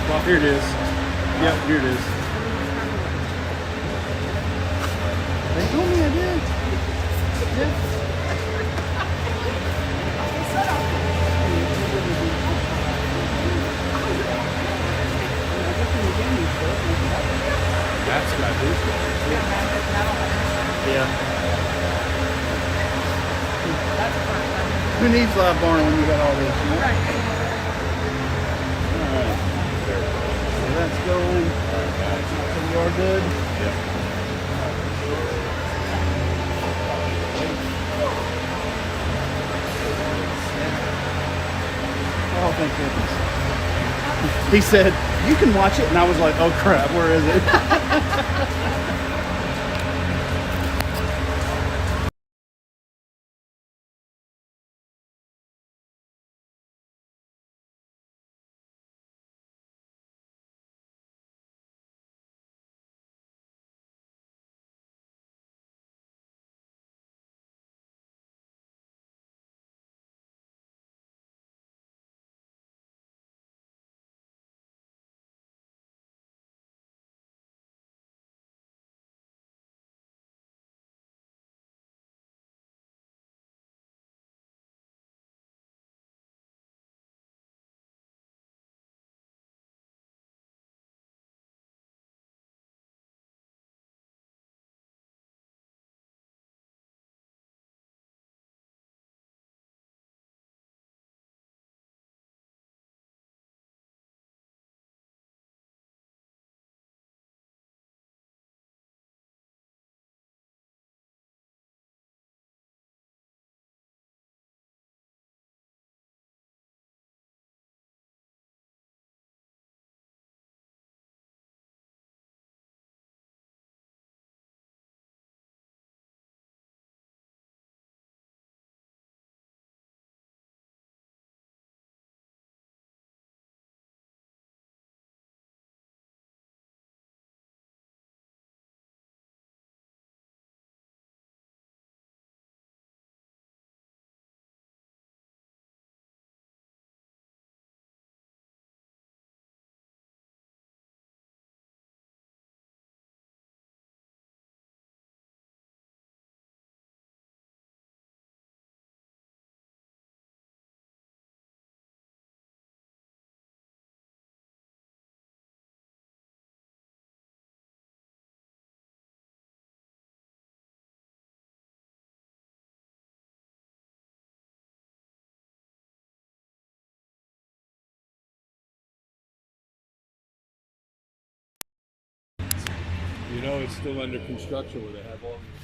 Well, here it is. Yep, here it is. They told me I did. Yeah. That's got his stuff. Yeah. Who needs live barn when you got all this? You know? Alright. So that's going. So we are good. Yep. Oh, thank goodness. He said, you can watch it. And I was like, oh crap, where is it? You know, it's still under construction where they have all these.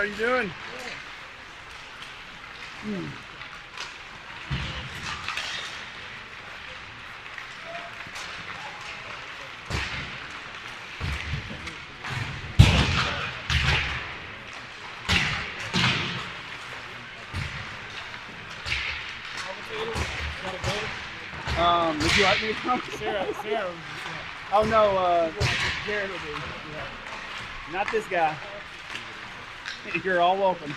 how you doing? Would you like me to come? Sarah. Oh no, Jared will be. Not this guy. You're all welcome.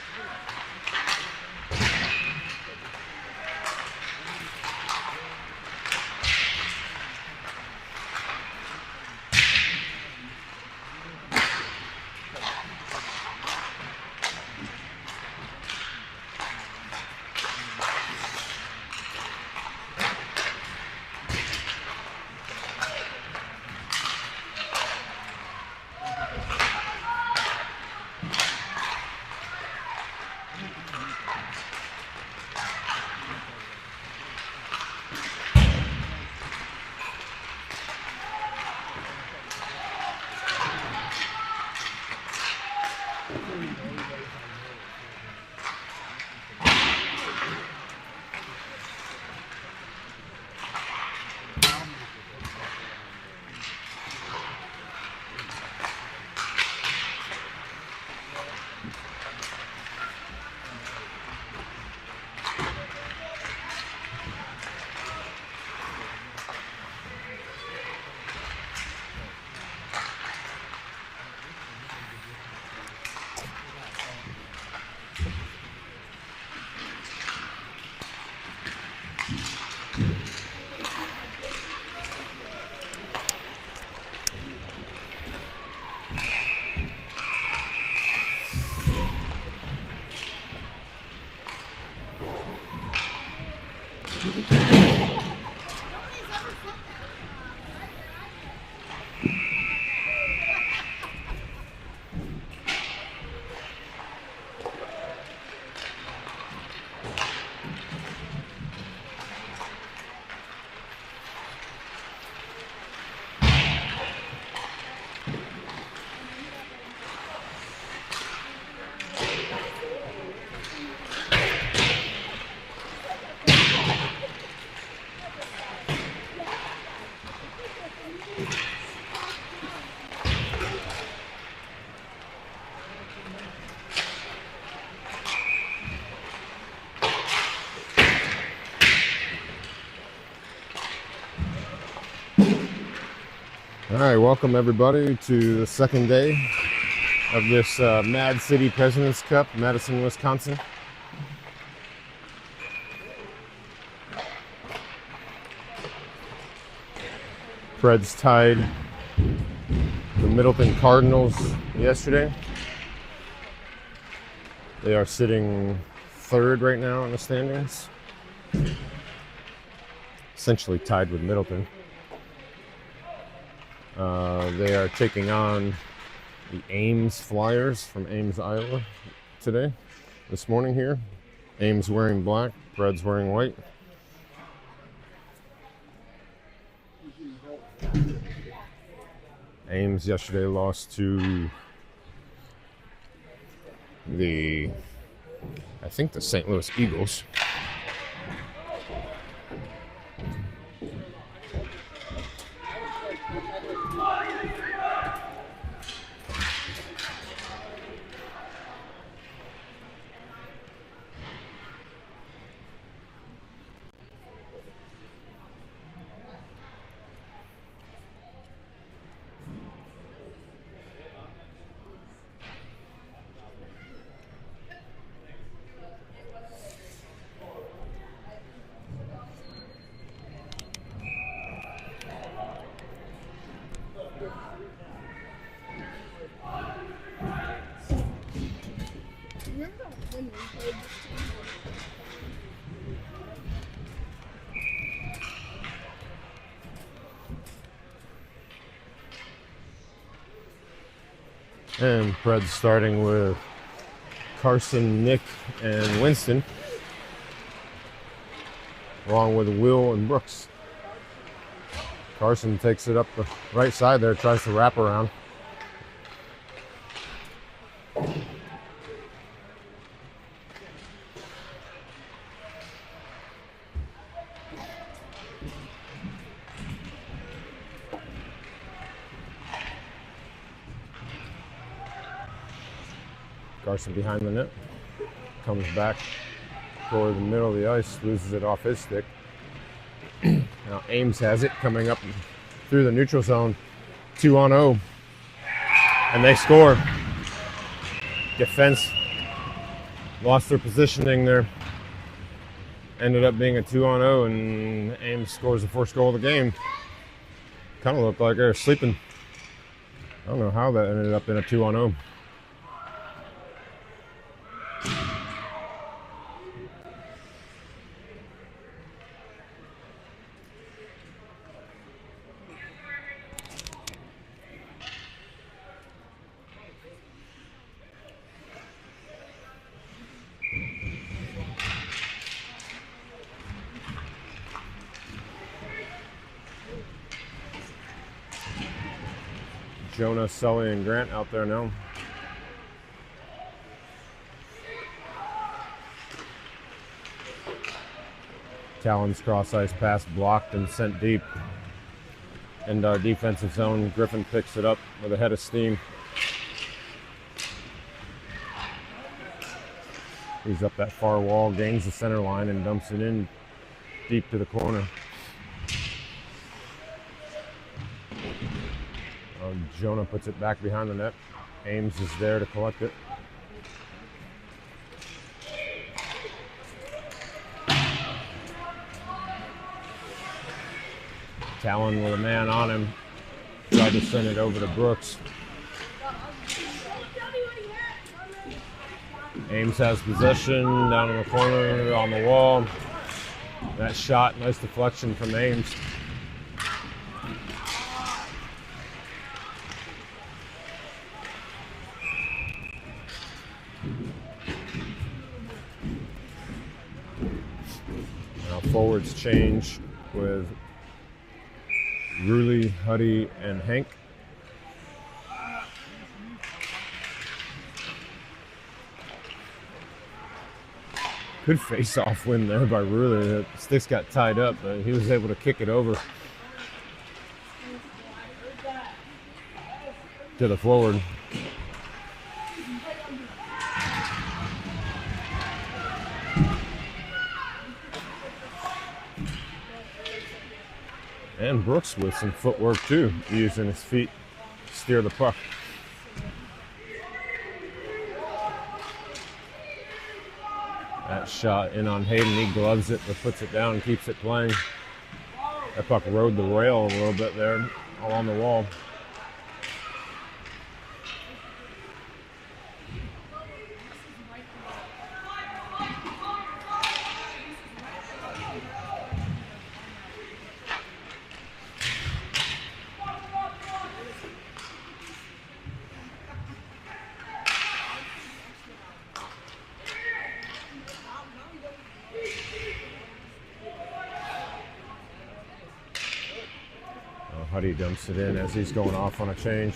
All right, welcome everybody to the second day of this Mad City President's Cup, Madison, Wisconsin. Preds tied the Middleton Cardinals yesterday. They are sitting third right now in the standings, essentially tied with Middleton. They are taking on the Ames Flyers from Ames, Iowa this morning here. Ames wearing black, Preds wearing white. Ames yesterday lost to the St. Louis Eagles. And Preds starting with Carson, Nick, and Winston, along with Will and Brooks. Carson takes it up the right side there, tries to wrap around. Carson behind the net. Comes back toward the middle of the ice, loses it off his stick. Now Ames has it coming up through the neutral zone, 2-on-0, and they score. Defense lost their positioning there. Ended up being a 2-on-0, and Ames scores the first goal of the game. Kind of looked like they were sleeping. I don't know how that ended up in a 2-on-0. Jonah, Sully, and Grant out there now. Talon's cross ice pass blocked and sent deep into our defensive zone. Griffin picks it up with a head of steam. He's up that far wall, gains the center line, and dumps it in deep to the corner. Jonah puts it back behind the net. Ames is there to collect it. Talon with a man on him. Tried to send it over to Brooks. Ames has possession down in the corner on the wall. That shot, nice deflection from Ames. Now forwards change with Ruley, Huddy, and Hank. Good face-off win there by Ruley. The sticks got tied up, but he was able to kick it over to the forward. And Brooks with some footwork too, using his feet to steer the puck. That shot in on Hayden, he gloves it but puts it down and keeps it playing. That puck rode the rail a little bit there along the wall. Huddy dumps it in as he's going off on a change.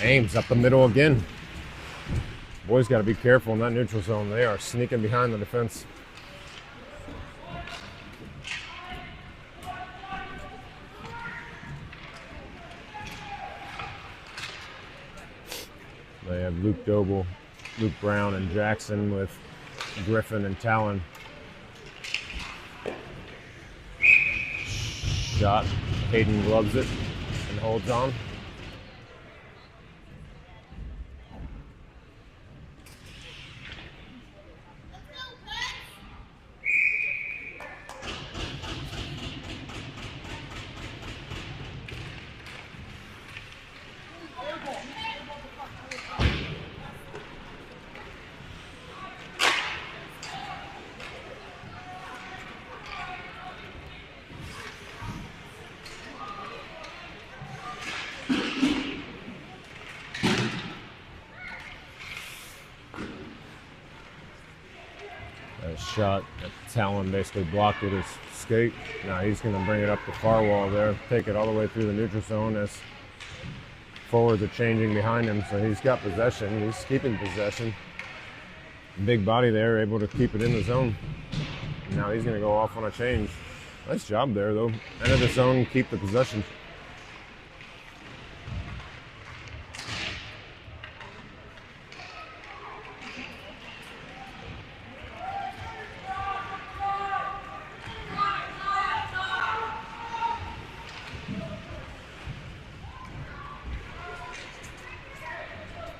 Ames up the middle again. Boys got to be careful in that neutral zone. They are sneaking behind the defense. They have Luke Doble, Luke Brown, and Jackson with Griffin and Talon. Shot. Hayden gloves it and holds on. Shot that Talon basically blocked with his skate. Now he's going to bring it up the far wall there, take it all the way through the neutral zone as forwards are changing behind him. So he's got possession. He's keeping possession. Big body there, able to keep it in the zone. Now he's going to go off on a change. Nice job there, though. Enter the zone, keep the possession.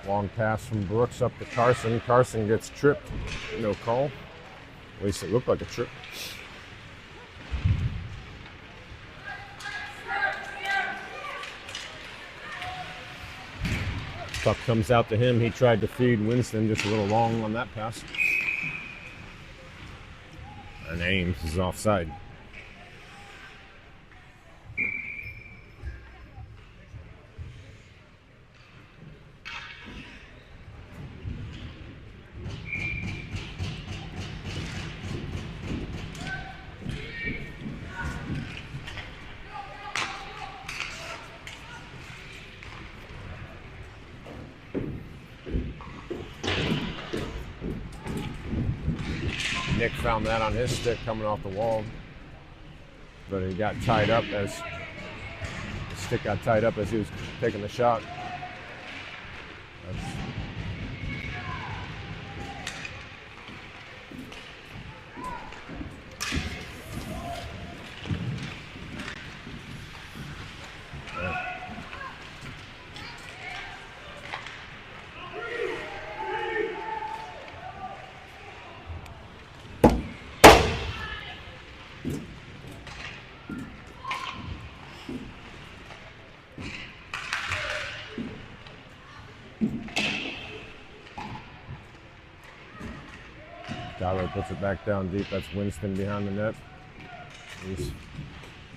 Long pass from Brooks up to Carson. Carson gets tripped. No call. At least it looked like a trip. Puck comes out to him. He tried to feed Winston, just a little long on that pass. And Ames is offside. Nick found that on his stick coming off the wall, but he got tied up as the stick got tied up as he was taking the shot. Tyler puts it back down deep. That's Winston behind the net. He's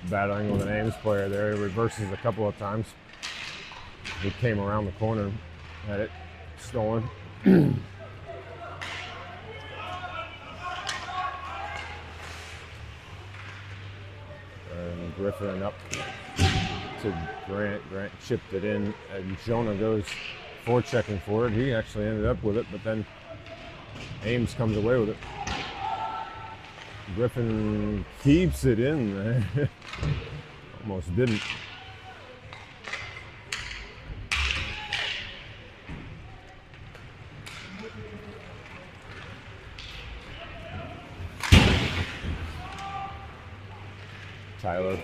battling with an Ames player there. He reverses a couple of times. He came around the corner, had it stolen. And Griffin up to Grant. Grant chipped it in, and Jonah goes forechecking for it. He actually ended up with it, but then Ames comes away with it. Griffin keeps it in there. Almost didn't. Tyler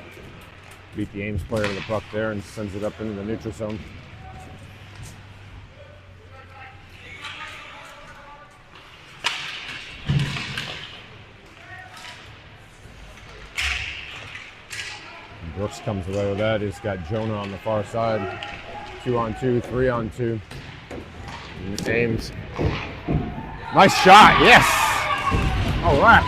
beat the Ames player to the puck there and sends it up into the neutral zone. Brooks comes away with that. He's got Jonah on the far side. 2-on-2, 3-on-2. And Ames. Nice shot, yes! All right.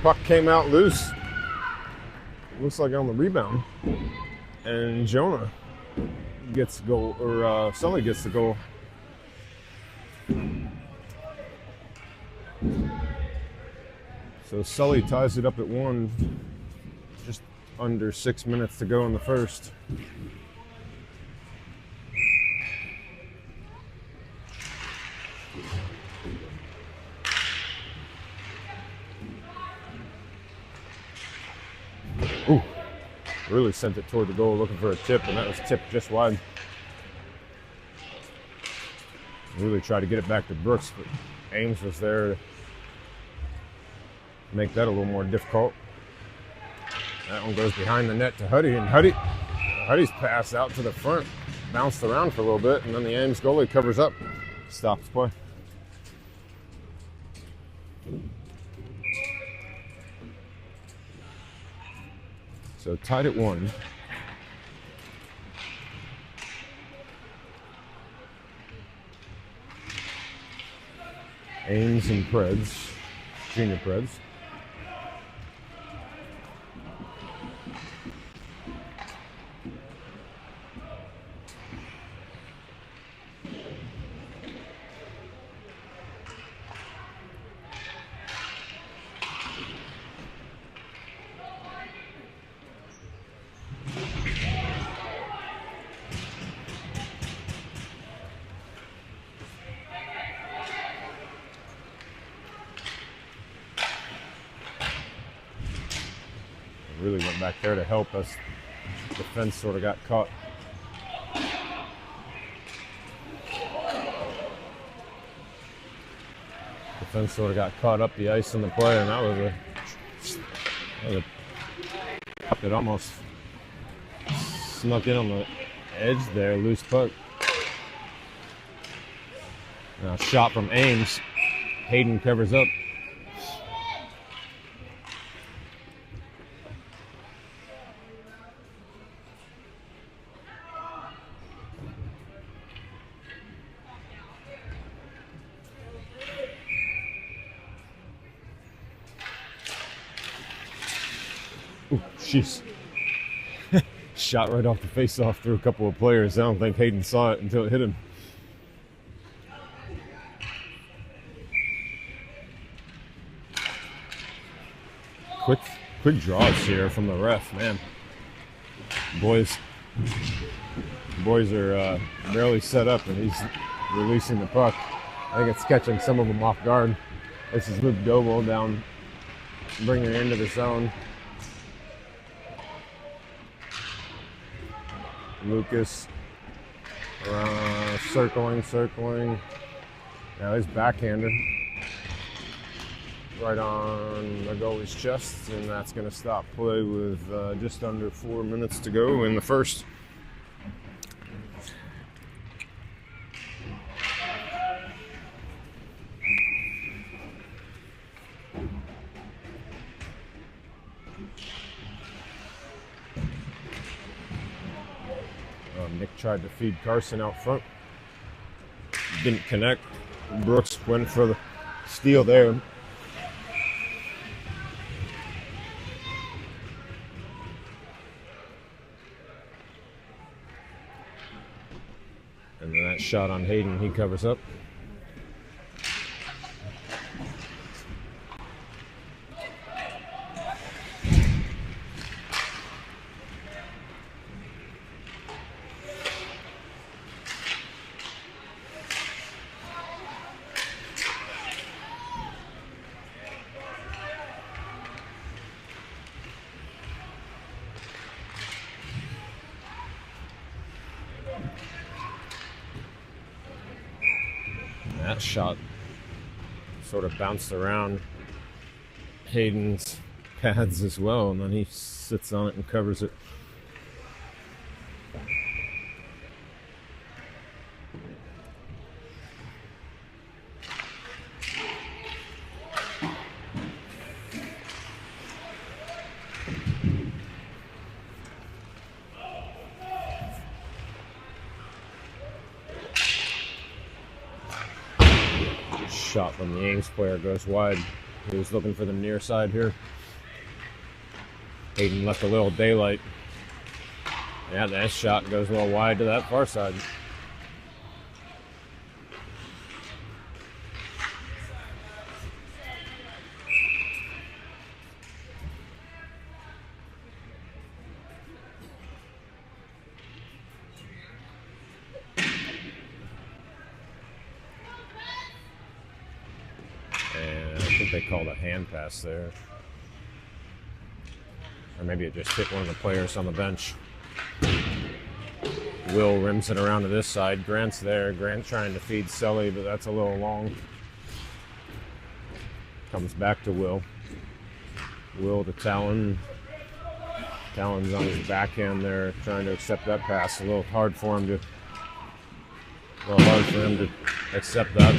Puck came out loose. Looks like on the rebound. And Jonah gets the goal, or Sully gets the goal. So Sully ties it up at 1, just under 6 minutes to go in the first. Ooh, really sent it toward the goal looking for a tip, and that was tipped just wide. Really tried to get it back to Brooks, but Ames was there to make that a little more difficult. That one goes behind the net to Huddy, and Huddy's pass out to the front, bounced around for a little bit, and then the Ames goalie covers up, stops play. So tied at 1. Ames and Preds, junior Preds. Really went back there to help us. Defense sort of got caught. Defense sort of got caught up the ice in the play, and that was a that almost snuck in on the edge there, loose puck. Now shot from Ames. Hayden covers up. Ooh, jeez. Shot right off the face-off through a couple of players. I don't think Hayden saw it until it hit him. Quick draws here from the ref, man. Boys are barely set up, and he's releasing the puck. I think it's catching some of them off guard. This is Luke Doble down, bringing it into the zone. Lucas circling. Now he's backhanded right on the goalie's chest, and that's going to stop play with just under 4 minutes to go in the first. Nick tried to feed Carson out front. Didn't connect. Brooks went for the steal there. And then that shot on Hayden, he covers up. That shot sort of bounced around Hayden's pads as well, and then he sits on it and covers it. Shot from the Ames player goes wide. He was looking for the near side here. Hayden left a little daylight. Yeah, that shot goes a little wide to that far side. They called a hand pass there. Or maybe it just hit one of the players on the bench. Will rims it around to this side. Grant's there. Grant trying to feed Sully, but that's a little long. Comes back to Will. Will to Talon. Talon's on his backhand there, trying to accept that pass. A little hard for him to accept that.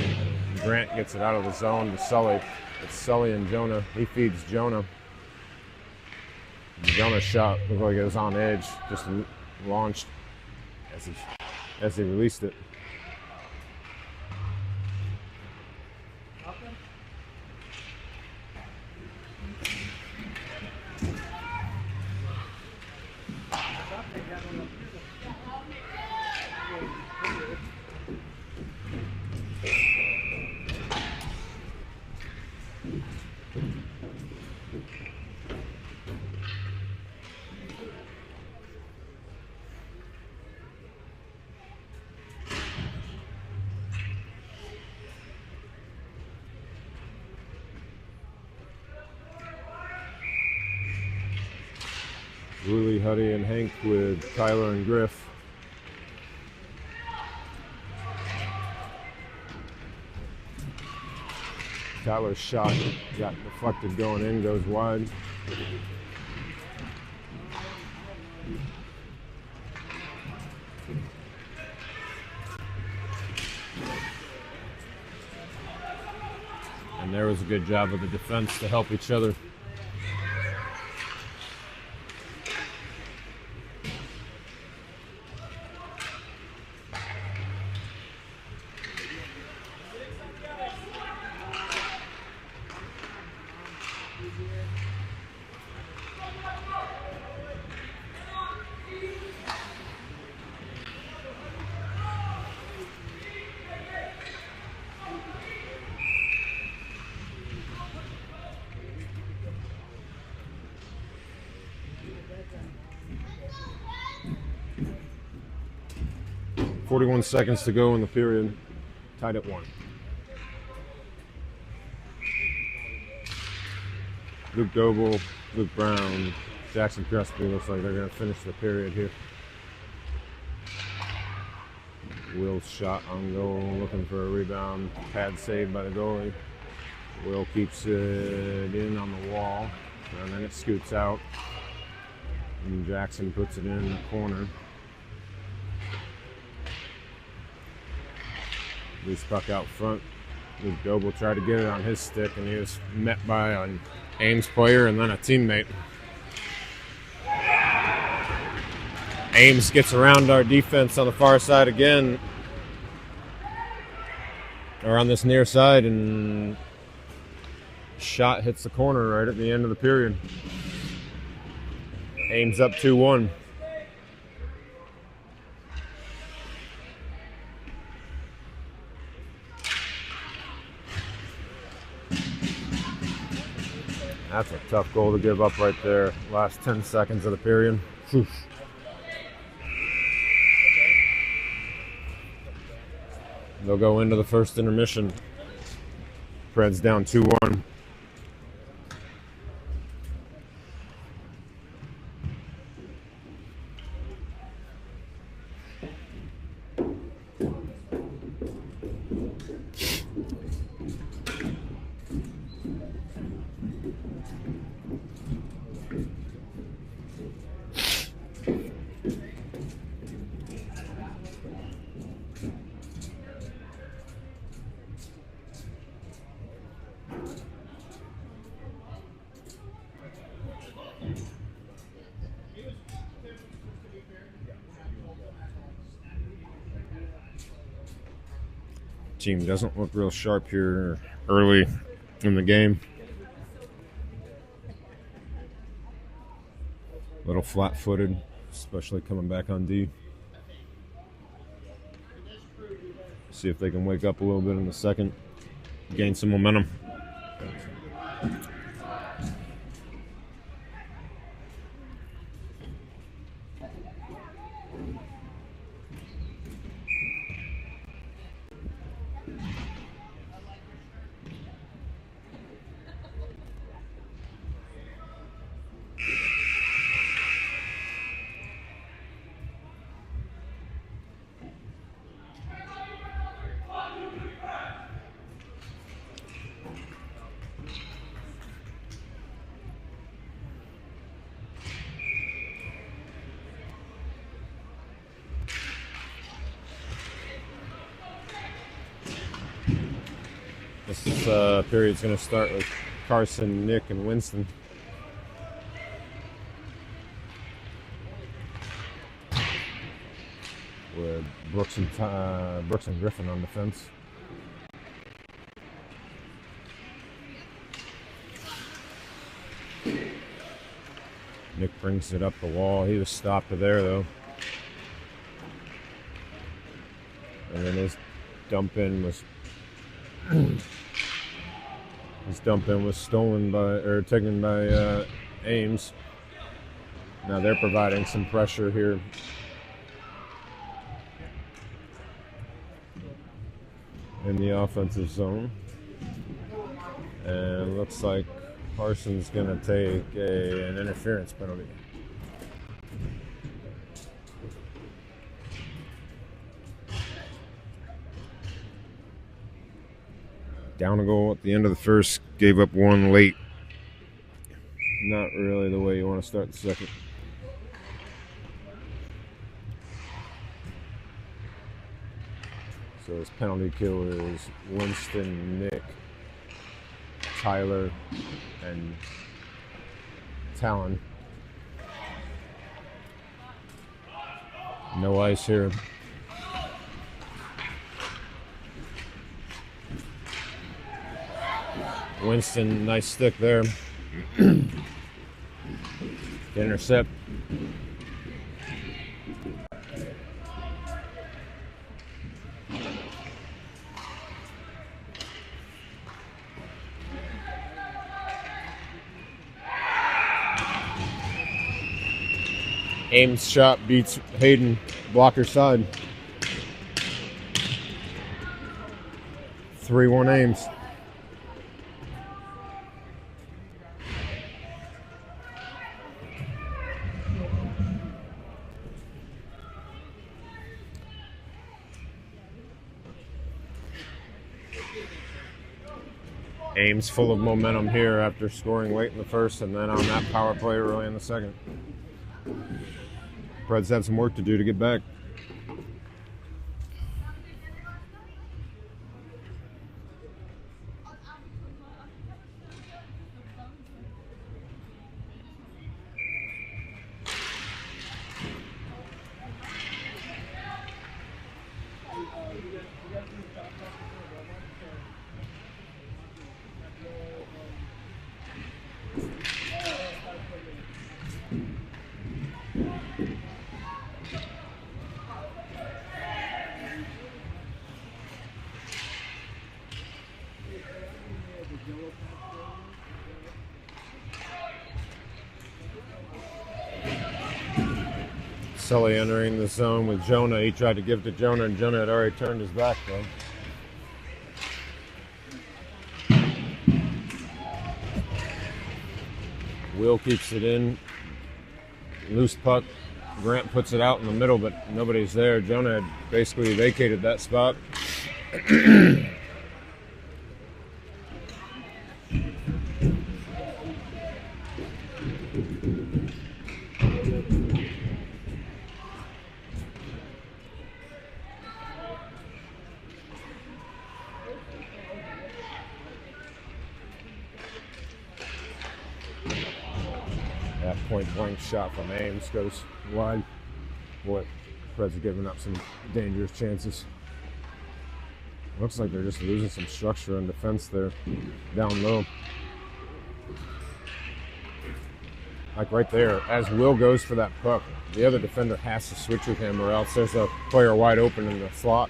Grant gets it out of the zone to Sully. It's Sully and Jonah. He feeds Jonah. Jonah's shot looked like it was on edge, just launched as he released it. Woolley, Huddy, and Hank with Tyler and Griff. Tyler's shot got deflected going in, goes wide. And there was a good job of the defense to help each other. .41 seconds to go in the period. Tied at 1. Luke Doble, Luke Brown, Jackson Crespi looks like they're going to finish the period here. Will's shot on goal, looking for a rebound. Pad saved by the goalie. Will keeps it in on the wall, and then it scoots out. And Jackson puts it in the corner. Loose puck out front. Luke Doble tried to get it on his stick, and he was met by an Ames player and then a teammate. Ames gets around our defense on the far side again, or on this near side, and shot hits the corner right at the end of the period. Ames up 2-1. That's a tough goal to give up right there. Last 10 seconds of the period. Whew. They'll go into the first intermission. Preds down 2-1. Team doesn't look real sharp here early in the game. A little flat-footed, especially coming back on D. See if they can wake up a little bit in the second, gain some momentum. This period's going to start with Carson, Nick, and Winston. With Brooks and Griffin on defense. Nick brings it up the wall. He was stopped there though. And then his dump in was stolen by, or taken by Ames. Now they're providing some pressure here. In the offensive zone. And looks like Carson's going to take an interference penalty. Down a goal at the end of the first, gave up one late. Not really the way you want to start the second. So his penalty kill is Winston, Nick, Tyler and Talon. No ice here. Winston, nice stick there. Intercept. Ames shot beats Hayden, blocker side. 3-1 Ames. Ames full of momentum here after scoring late in the first and then on that power play early in the second. Preds have some work to do to get back. Sully entering the zone with Jonah. He tried to give to Jonah, and Jonah had already turned his back, though. Will keeps it in. Loose puck. Grant puts it out in the middle, but nobody's there. Jonah had basically vacated that spot. That point-blank shot from Ames goes wide. Boy, Preds are giving up some dangerous chances. Looks like they're just losing some structure in defense there, down low. Like right there, as Will goes for that puck, the other defender has to switch with him or else there's a player wide open in the slot.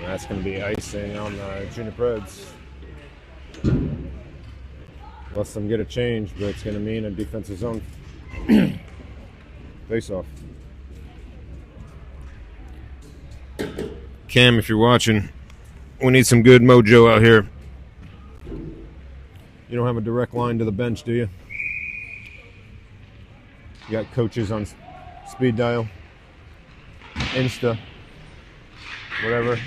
That's going to be icing on the Junior Preds. Lets them get a change, but it's going to mean a defensive zone face-off. Cam, if you're watching, we need some good mojo out here. You don't have a direct line to the bench, do you? You got coaches on speed dial, Insta, whatever.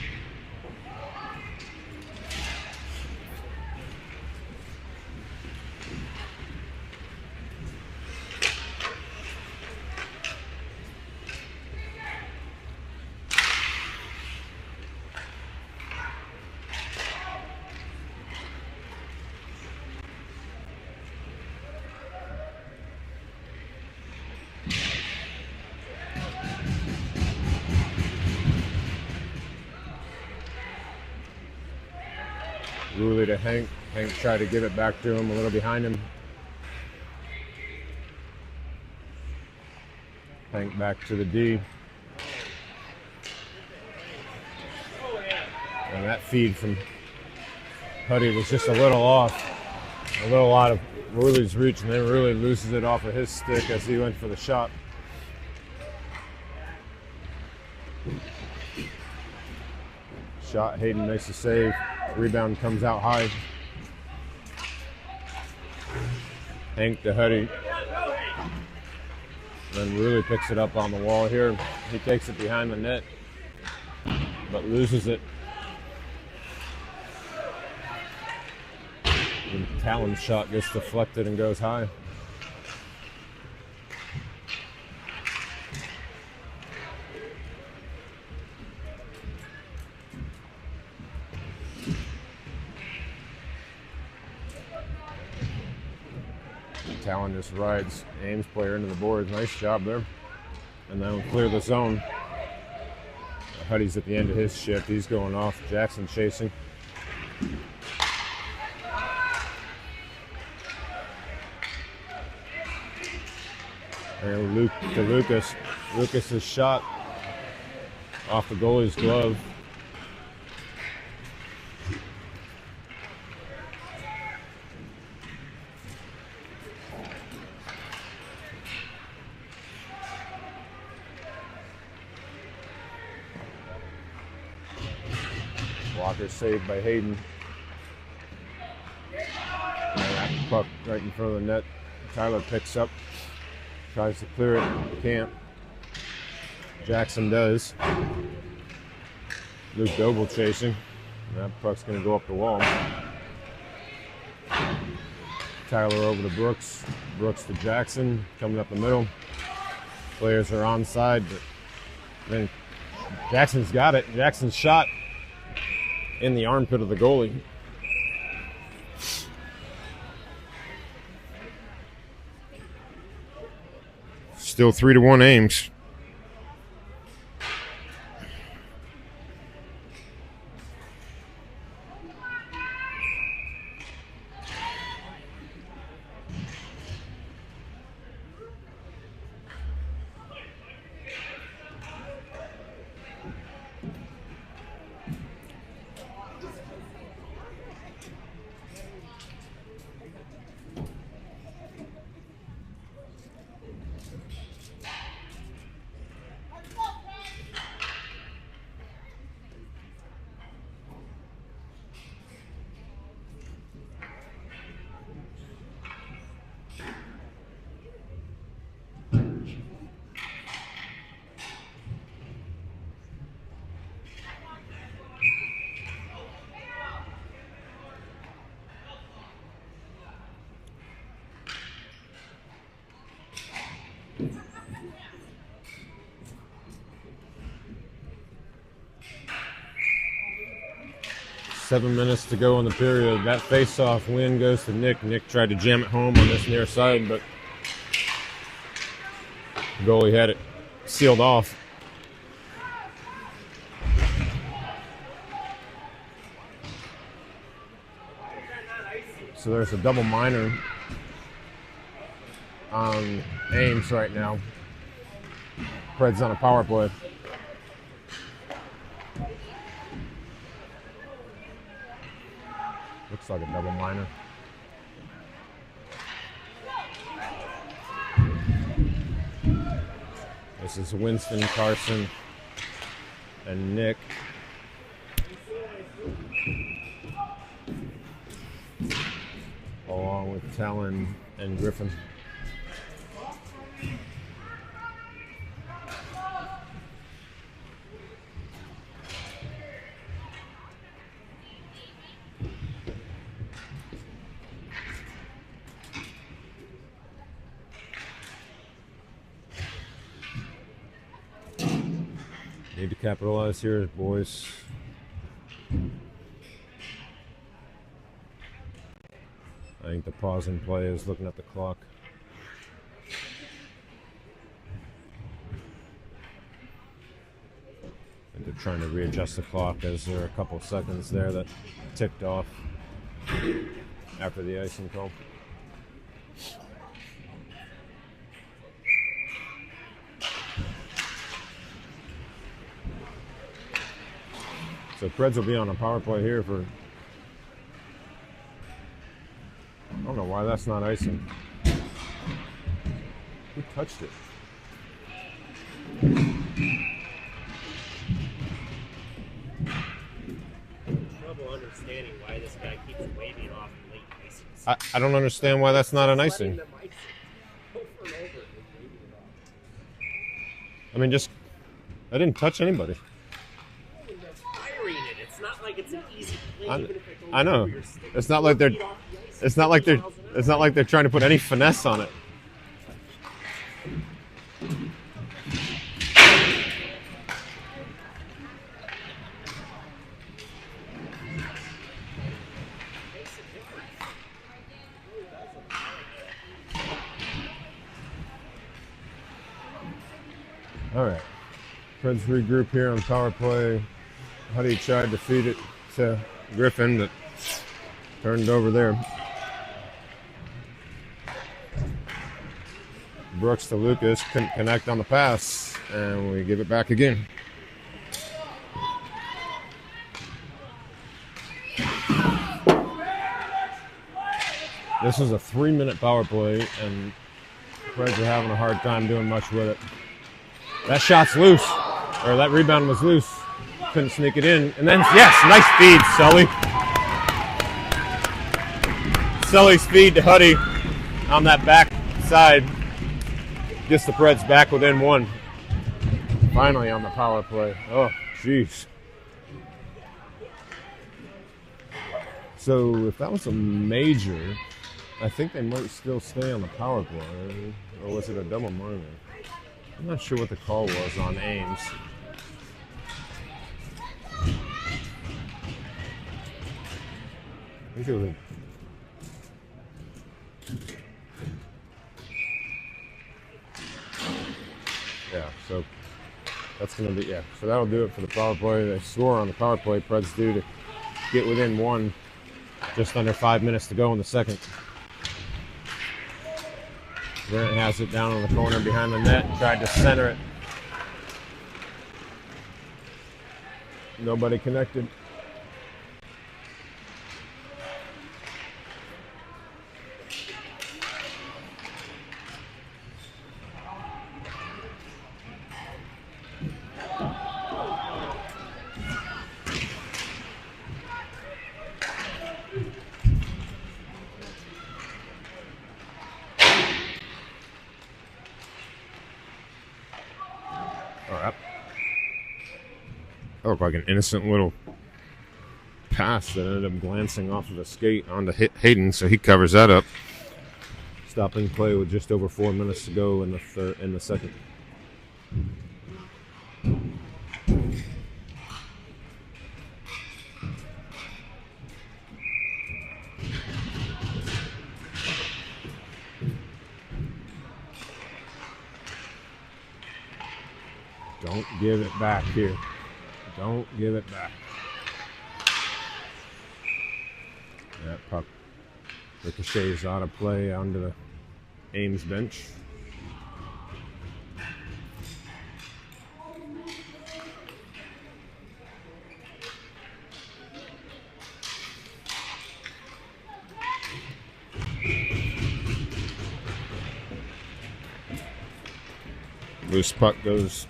Ruley to Hank. Hank tried to give it back to him, a little behind him. Hank back to the D. And that feed from Huddy was just a little off. A little out of Ruley's reach, and then Ruley loses it off of his stick as he went for the shot. Shot, Hayden makes a save. Rebound comes out high. Hank to Huddy. Then Ruley picks it up on the wall here. He takes it behind the net, but loses it. And Talon's shot gets deflected and goes high. Talon just rides Ames player into the boards. Nice job there. And then we'll clear the zone. Huddy's at the end of his shift. He's going off. Jackson chasing. And Luke to Lucas. Lucas's shot off the goalie's glove. Walker saved by Hayden. And that puck right in front of the net. Tyler picks up, tries to clear it, can't. Jackson does. Luke Doble chasing. That puck's going to go up the wall. Tyler over to Brooks. Brooks to Jackson, coming up the middle. Players are onside, but then Jackson's got it. Jackson's shot in the armpit of the goalie. Still 3-1 Ames. Seven minutes to go in the period. That face-off win goes to Nick. Nick tried to jam it home on this near side, but the goalie had it sealed off. So there's a double minor on Ames right now. Preds on a power play. Looks like a double minor. This is Winston, Carson, and Nick. Along with Talon and Griffin. Need to capitalize here, boys. I think the pause in play is looking at the clock. And they're trying to readjust the clock as there are a couple of seconds there that ticked off after the icing call. So Preds will be on a power play here for... I don't know why that's not icing. Who touched it? Trouble understanding why this guy keeps waving off late icings. I don't understand why that's not an icing. I mean, just... I didn't touch anybody. It's not like it's an easy play, even if it goes I know. over your stick. It's not like they're... It's not like they're trying to put any finesse on it. All right. Preds regroup here on power play. Huddy tried to feed it to Griffin, but turned over there. Brooks to Lucas, couldn't connect on the pass, and we give it back again. This is a 3-minute power play, and Preds are having a hard time doing much with it. That shot's loose, or that rebound was loose. Couldn't sneak it in, and then, yes, nice feed, Sully. Sully's feed to Huddy on that back side. Gets the Preds back within one. Finally on the power play. Oh, jeez. So if that was a major, I think they might still stay on the power play. Or was it a double minor? I'm not sure what the call was on Ames. I think it was so that's going to be, so that'll do it for the power play. They score on the power play, Preds do, to get within one. Just under 5 minutes to go in the second. Grant has it down in the corner behind the net, tried to center it. Nobody connected. That looked like an innocent little pass that ended up glancing off of the skate onto Hayden, so he covers that up. Stopping play with just over 4 minutes to go in the second. Don't give it back here. Don't give it back. That puck ricochets out of play onto the Ames bench. Loose puck goes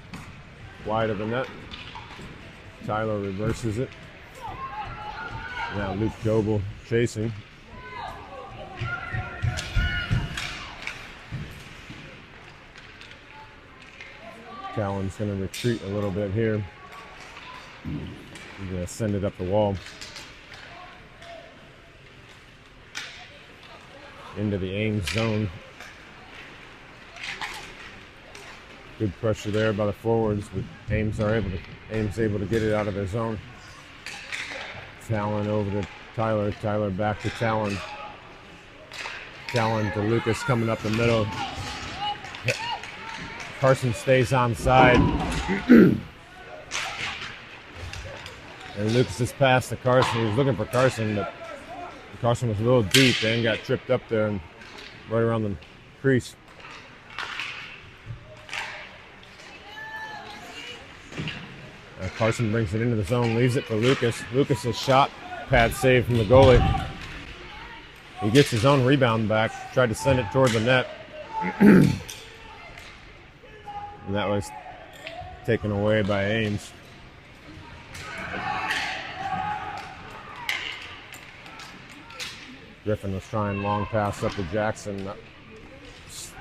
wide of the net. Tyler reverses it. Now Luke Goebel chasing. Callan's going to retreat a little bit here. He's going to send it up the wall. Into the Ames zone. Good pressure there by the forwards, but Ames able to get it out of their zone. Talon over to Tyler. Tyler back to Talon. Talon to Lucas coming up the middle. Carson stays on side. And Lucas's pass to Carson. He was looking for Carson, but Carson was a little deep and got tripped up there and right around the crease. Carson brings it into the zone, leaves it for Lucas. Lucas's shot, pad save from the goalie. He gets his own rebound back, tried to send it toward the net. And that was taken away by Ames. Griffin was trying long pass up to Jackson,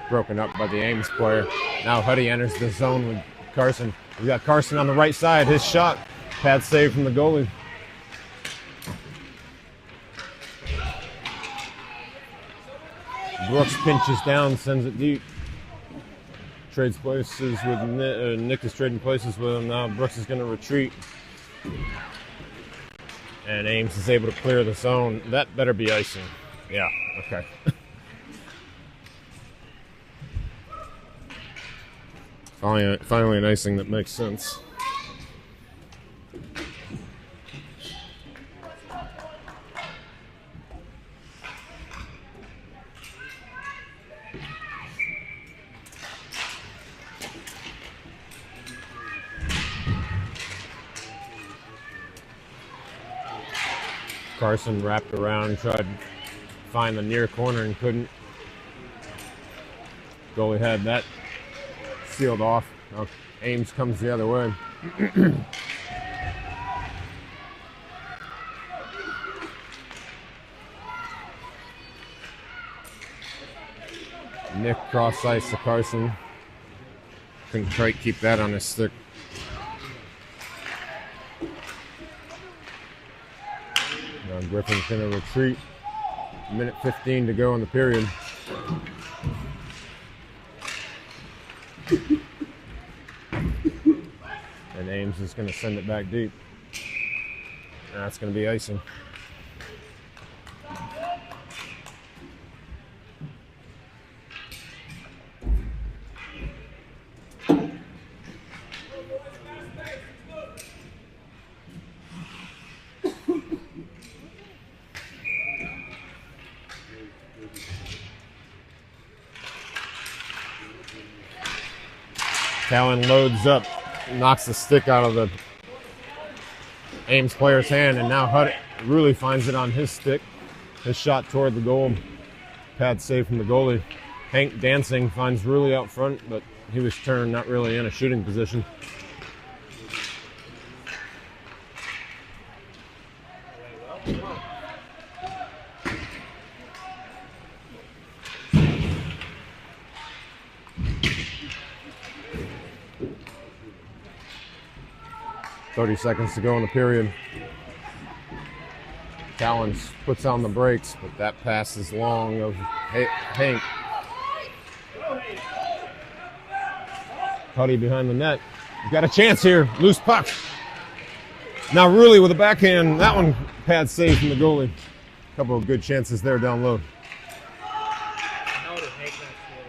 broken up by the Ames player. Now Huddy enters the zone with Carson. We got Carson on the right side. His shot, pad save from the goalie. Brooks pinches down, sends it deep. Trades places with Nick is trading places with him now. Brooks is going to retreat. And Ames is able to clear the zone. That better be icing. Yeah, okay. Finally an icing that makes sense. Carson wrapped around, tried to find the near corner and couldn't. Goalie had that sealed off. Now Ames comes the other way. Nick cross ice to Carson. Couldn't quite keep that on his stick. Now Griffin's going to retreat. Minute 15 to go in the period. And Ames is going to send it back deep. And that's going to be icing. Callan loads up, knocks the stick out of the Ames player's hand, and now Hutt really finds it on his stick. His shot toward the goal. Pad save from the goalie. Hank dancing finds Rulli out front, but he was turned not really in a shooting position. .30 seconds to go in the period. Callens puts on the brakes, but that pass is long of Hank. Cuddy behind the net. You've got a chance here. Loose puck. Now Rulli with a backhand. That one pad save from the goalie. A couple of good chances there down low. How did Hank not feel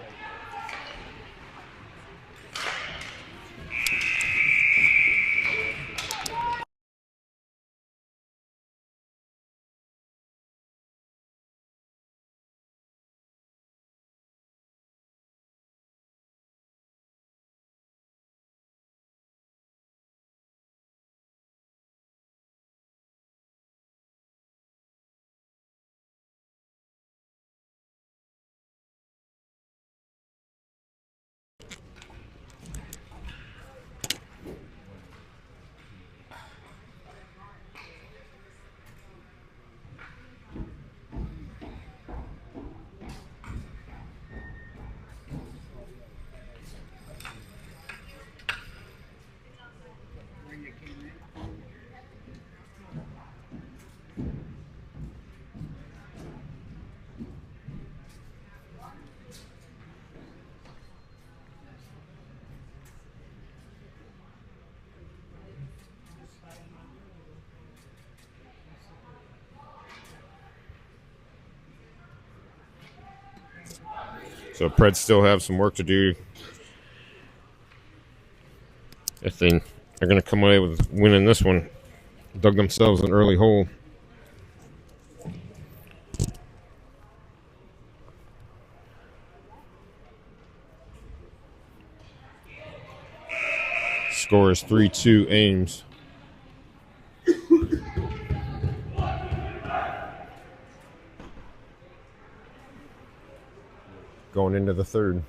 So Preds still have some work to do if they are going to come away with winning this one. Dug themselves an early hole. Score is 3-2 Ames. Going into the third.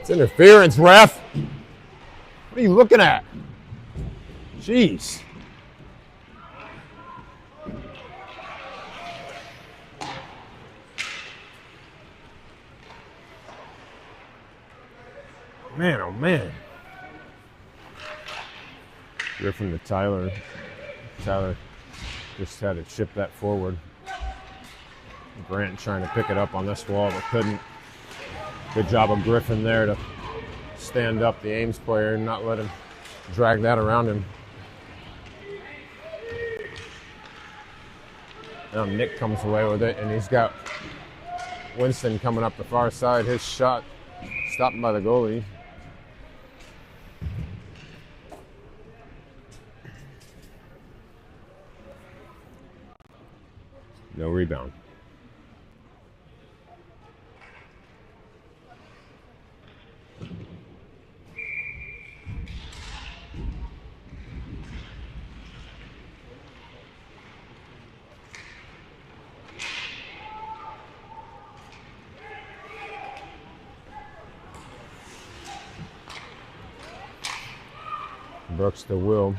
It's interference, ref. What are you looking at? Jeez. Man, oh man. Griffin to Tyler. Tyler just had to chip that forward. Grant trying to pick it up on this wall, but couldn't. Good job of Griffin there to stand up the Ames player and not let him drag that around him. Now Nick comes away with it, and he's got Winston coming up the far side. His shot stopped by the goalie. No rebound. Brooks to Will.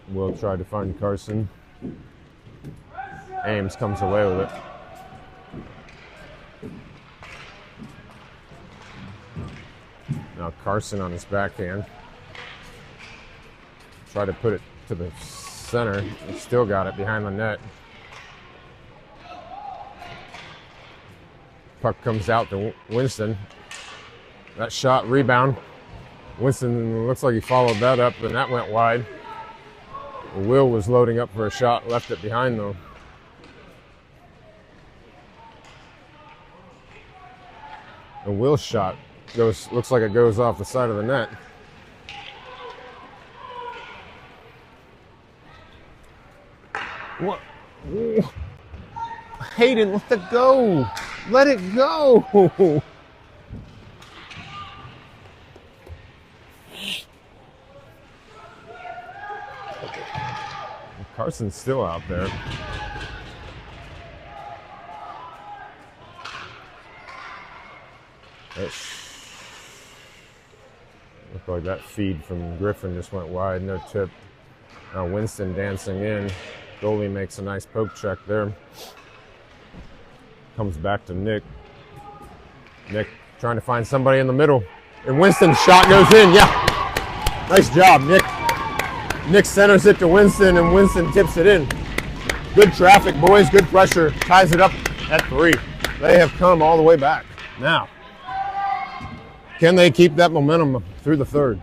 Will tried to find Carson. Ames comes away with it. Now Carson on his backhand. Try to put it to the center. He still got it behind the net. Puck comes out to Winston. That shot, rebound. Winston looks like he followed that up, and that went wide. Will was loading up for a shot, left it behind though. A Will's shot looks like it goes off the side of the net. What? Hayden, let it go. Let it go. Carson's still out there. Looked like that feed from Griffin just went wide, no tip. Now Winston dancing in. Goalie makes a nice poke check there. Comes back to Nick. Nick trying to find somebody in the middle. And Winston's shot goes in, yeah. Nice job, Nick. Nick centers it to Winston, and Winston tips it in. Good traffic, boys, good pressure. Ties it up at 3. They have come all the way back. Now, can they keep that momentum through the third?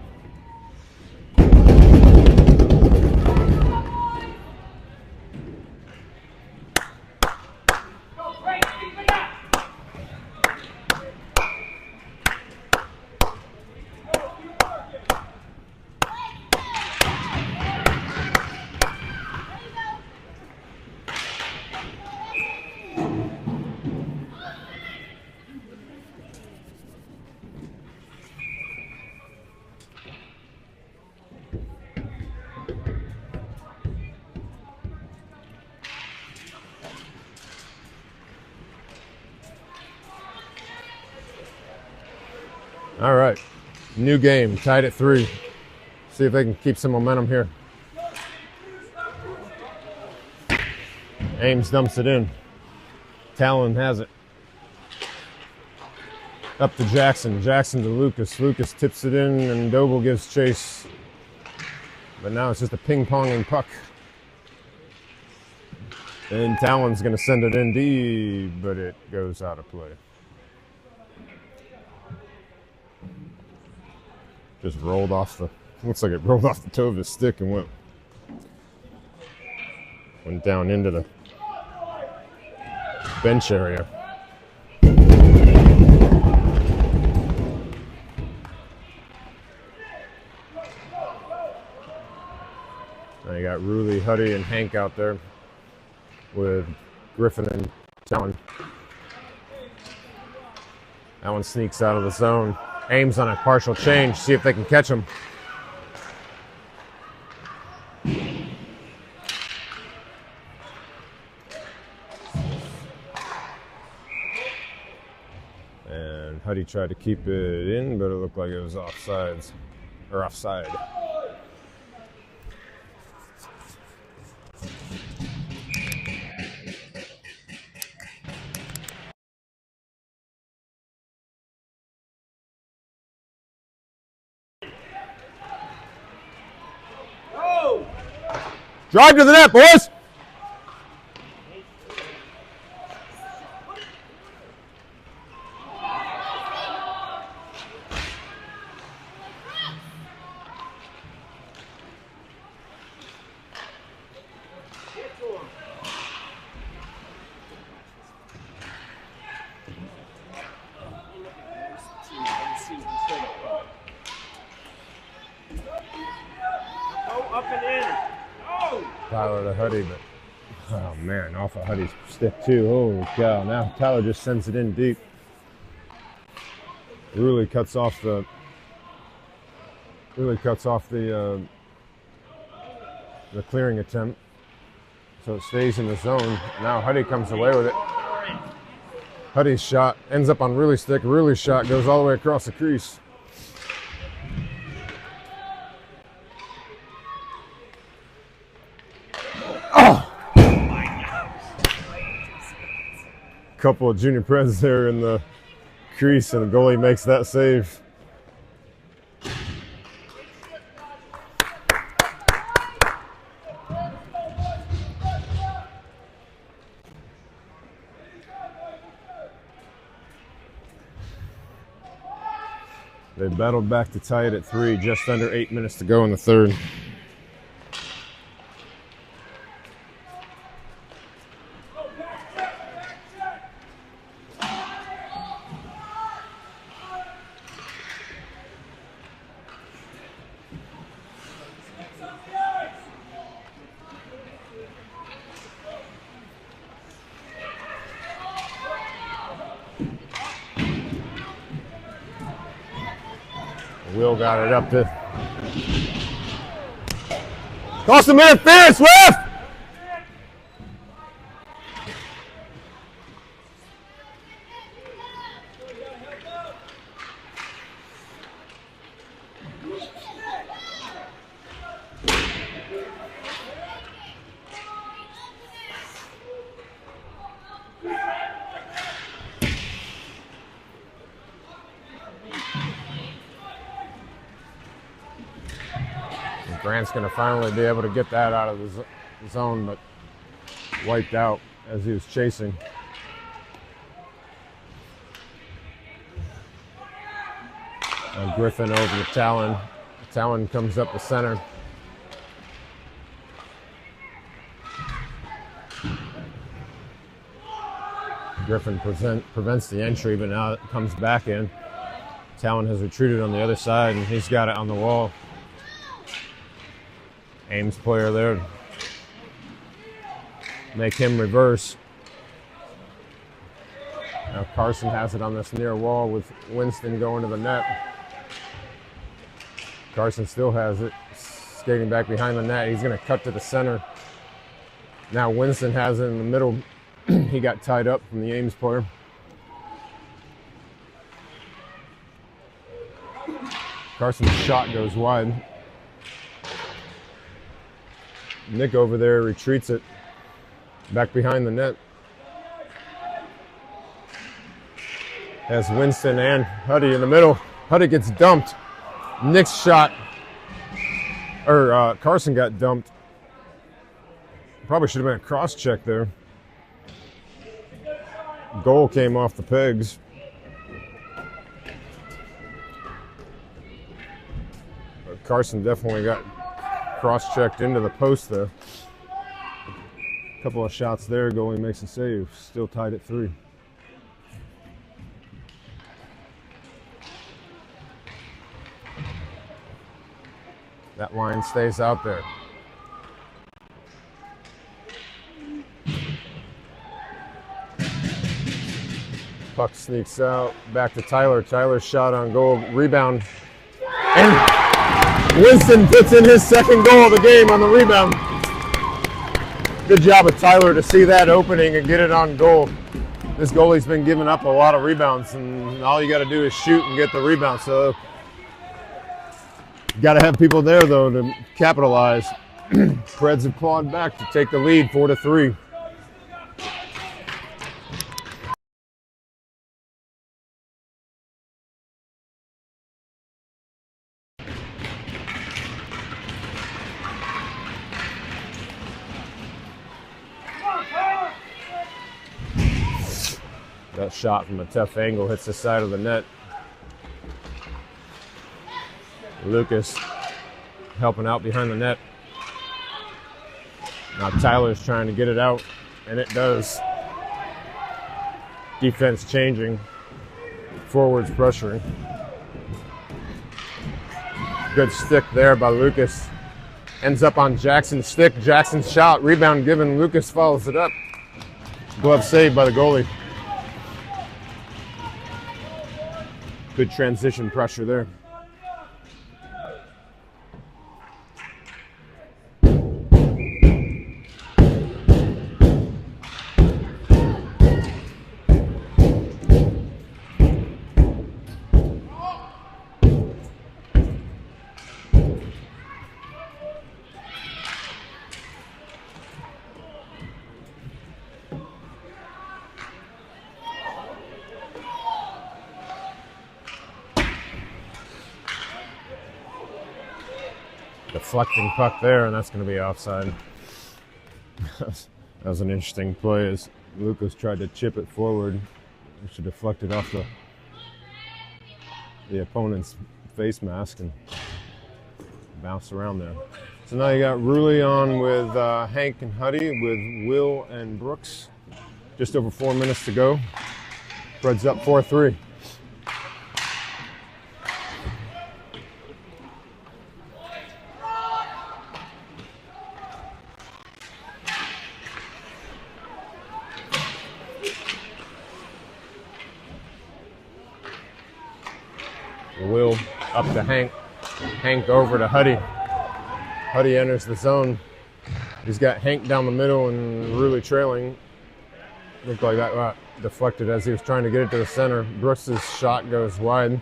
All right, new game, tied at 3. See if they can keep some momentum here. Ames dumps it in. Talon has it. Up to Jackson. Jackson to Lucas. Lucas tips it in, and Doble gives chase. But now it's just a ping-ponging puck. And Talon's going to send it in deep, but it goes out of play. Just rolled off the, looks like it rolled off the toe of his stick and went down into the bench area. Now you got Ruley, Huddy, and Hank out there with Griffin and Talon. That one sneaks out of the zone. Ames on a partial change, see if they can catch him. And Huddy tried to keep it in, but it looked like it was offside. Drive to the net, boys. Up and in. Oh! Tyler to Huddy, but oh man, off of Huddy's stick too. Holy cow! Now Tyler just sends it in deep. Really cuts off the clearing attempt, so it stays in the zone. Now Huddy comes away with it. Huddy's shot ends up on Really stick. Really shot goes all the way across the crease. Couple of junior Preds there in the crease, and the goalie makes that save. They battled back to tie it at 3, just under 8 minutes to go in the third. Will got it up to. Cost him interference, Swift! Grant's going to finally be able to get that out of the zone, but wiped out as he was chasing. And Griffin over to Talon. Talon comes up the center. Griffin prevents the entry, but now it comes back in. Talon has retreated on the other side, and he's got it on the wall. Ames player there. Make him reverse. Now Carson has it on this near wall with Winston going to the net. Carson still has it, skating back behind the net. He's going to cut to the center. Now Winston has it in the middle. He got tied up from the Ames player. Carson's shot goes wide. Nick over there retreats it back behind the net. Has Winston and Huddy in the middle. Huddy gets dumped. Nick's shot, or Carson got dumped. Probably should have been a cross check there. Goal came off the pegs. But Carson definitely got cross-checked into the post there. A couple of shots there, goalie makes a save. Still tied at 3. That line stays out there. Puck sneaks out, back to Tyler. Tyler's shot on goal, rebound. And Winston puts in his second goal of the game on the rebound. Good job of Tyler to see that opening and get it on goal. This goalie's been giving up a lot of rebounds, and all you got to do is shoot and get the rebound. So you got to have people there, though, to capitalize. Preds have clawed back to take the lead 4-3. That shot from a tough angle hits the side of the net. Lucas helping out behind the net. Now Tyler's trying to get it out, and it does. Defense changing. Forwards pressuring. Good stick there by Lucas. Ends up on Jackson's stick. Jackson's shot. Rebound given. Lucas follows it up. Glove saved by the goalie. Good transition pressure there. Deflecting puck there, and that's going to be offside. That was an interesting play as Lucas tried to chip it forward. He should deflect it off the opponent's face mask and bounce around there. So now you got Rulli on with Hank and Huddy with Will and Brooks. Just over 4 minutes to go. Preds up 4-3. Will up to Hank. Hank over to Huddy. Huddy enters the zone. He's got Hank down the middle and Rulli trailing. Looked like that deflected as he was trying to get it to the center. Brooks' shot goes wide.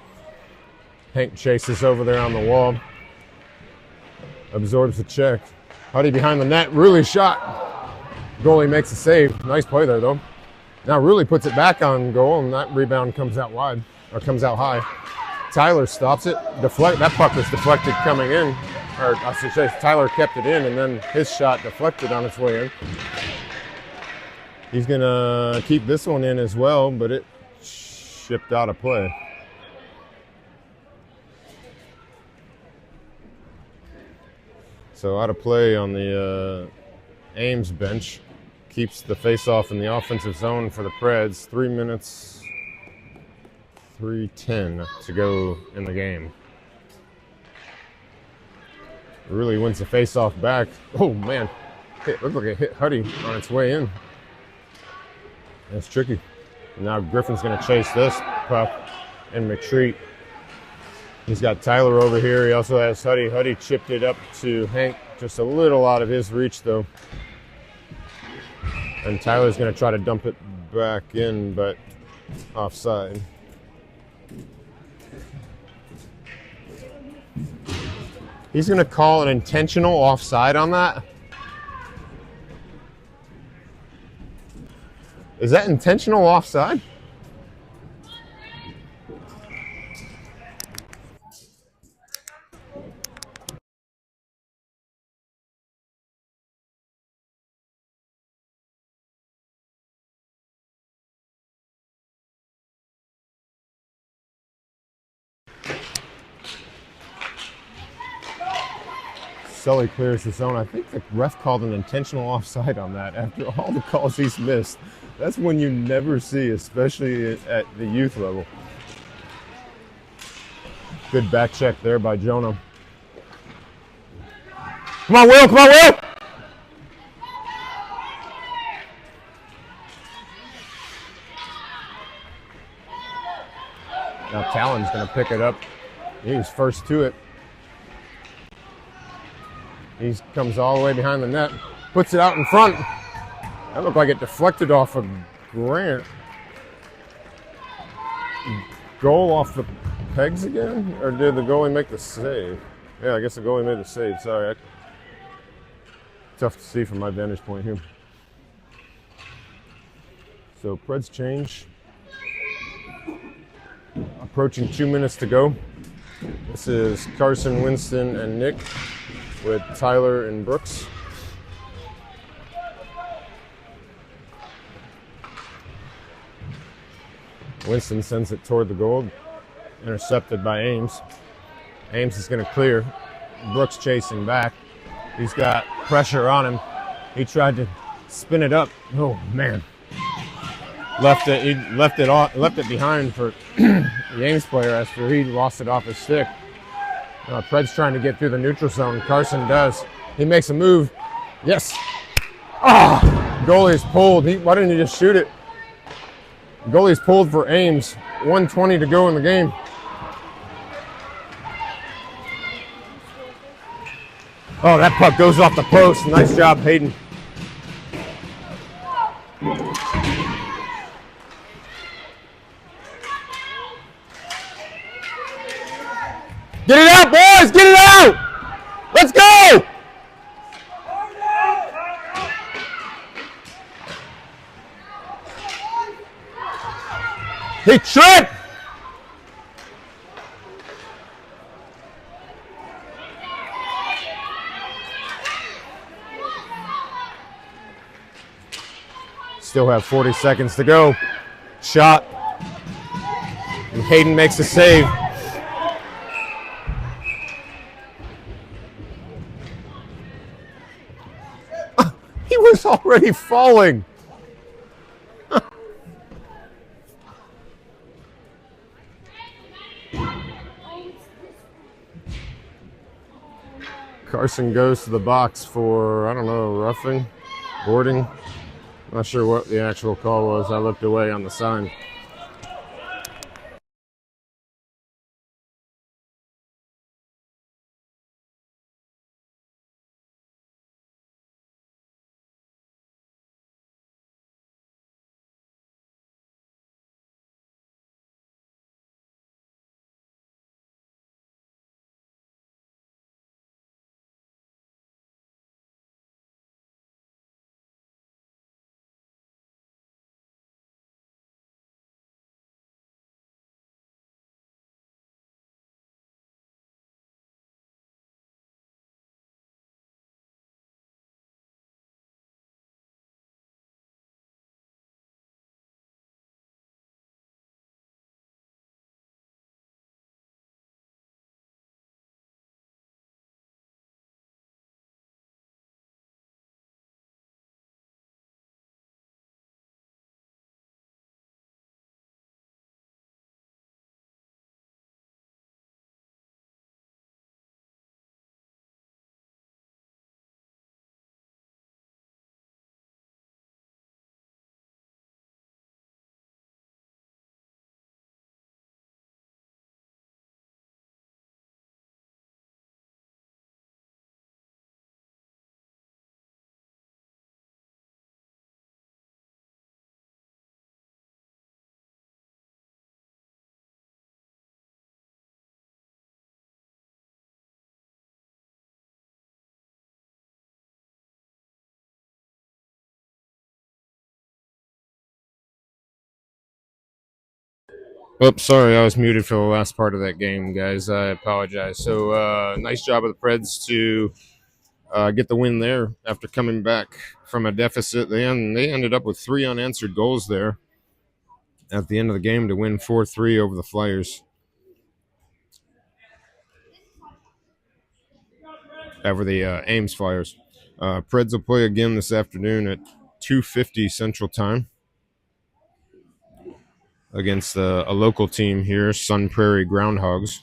Hank chases over there on the wall. Absorbs the check. Huddy behind the net. Rulli shot. Goalie makes a save. Nice play there, though. Now Rulli puts it back on goal, and that rebound comes out wide, or comes out high. Tyler stops it. That puck was deflected coming in. Or I should say Tyler kept it in, and then his shot deflected on its way in. He's going to keep this one in as well, but it shipped out of play. So out of play on the Ames bench. Keeps the face-off in the offensive zone for the Preds. 3 minutes, 3:10 to go in the game. Really wins the face-off back. Oh, man. Looked like it hit Huddy on its way in. That's tricky. Now Griffin's going to chase this puck and retreat. He's got Tyler over here. He also has Huddy. Huddy chipped it up to Hank. Just a little out of his reach, though. And Tyler's going to try to dump it back in, but offside. He's going to call an intentional offside on that. Is that intentional offside? Sully clears the zone. I think the ref called an intentional offside on that after all the calls he's missed. That's one you never see, especially at the youth level. Good back check there by Jonah. Come on, Will! Come on, Will! Now Talon's going to pick it up. He's first to it. He comes all the way behind the net, puts it out in front. That looked like it deflected off of Grant. Goal off the pegs again? Or did the goalie make the save? Yeah, I guess the goalie made the save. Sorry. Tough to see from my vantage point here. So Preds change. Approaching 2 minutes to go. This is Carson, Winston, and Nick with Tyler and Brooks. Winston sends it toward the goal, intercepted by Ames. Ames is going to clear. Brooks chasing back. He's got pressure on him. He tried to spin it up. Oh man! Left it behind for the Ames player after he lost it off his stick. Preds trying to get through the neutral zone. Carson does. He makes a move. Yes. Goalie's pulled. Why didn't he just shoot it? Goalie's pulled for Ames. 1:20 to go in the game. Oh, that puck goes off the post. Nice job, Hayden. Get it out, boys! Get it out! Let's go! He tripped! Still have 40 seconds to go. Shot. And Hayden makes a save. He was already falling. Carson goes to the box for, I don't know, roughing, boarding. Not sure what the actual call was. I looked away on the sign. Oops, sorry, I was muted for the last part of that game, guys. I apologize. So, nice job of the Preds to get the win there after coming back from a deficit. They ended up with 3 unanswered goals there at the end of the game to win 4-3 over the Flyers. Over the Ames Flyers. Preds will play again this afternoon at 2:50 Central Time against a local team here, Sun Prairie Groundhogs.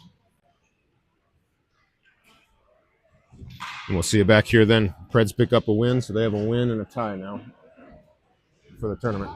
And we'll see you back here then. Preds pick up a win, so they have a win and a tie now for the tournament.